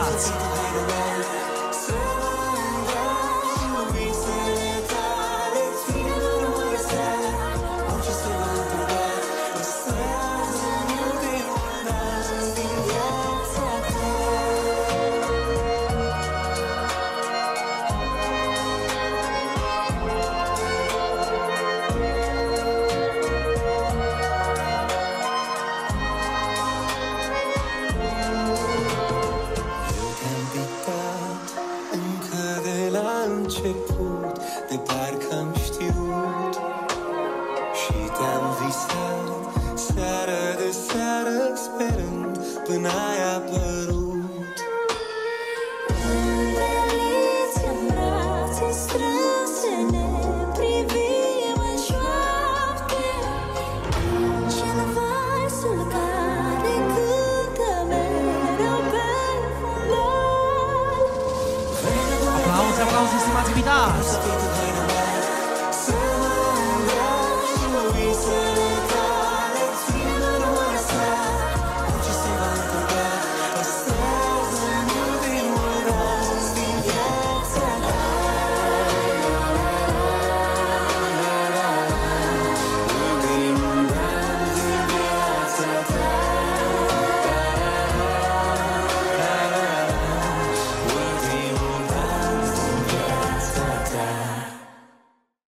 invitați. De parcă-am știut și te-am visat seară de seară, sperând până ai apărut. Înveliți în brațe strânse, ne privim în șoapte, încet valsul care cântă mereu pe fundal. Aplauze, aplauze, stimați invitați!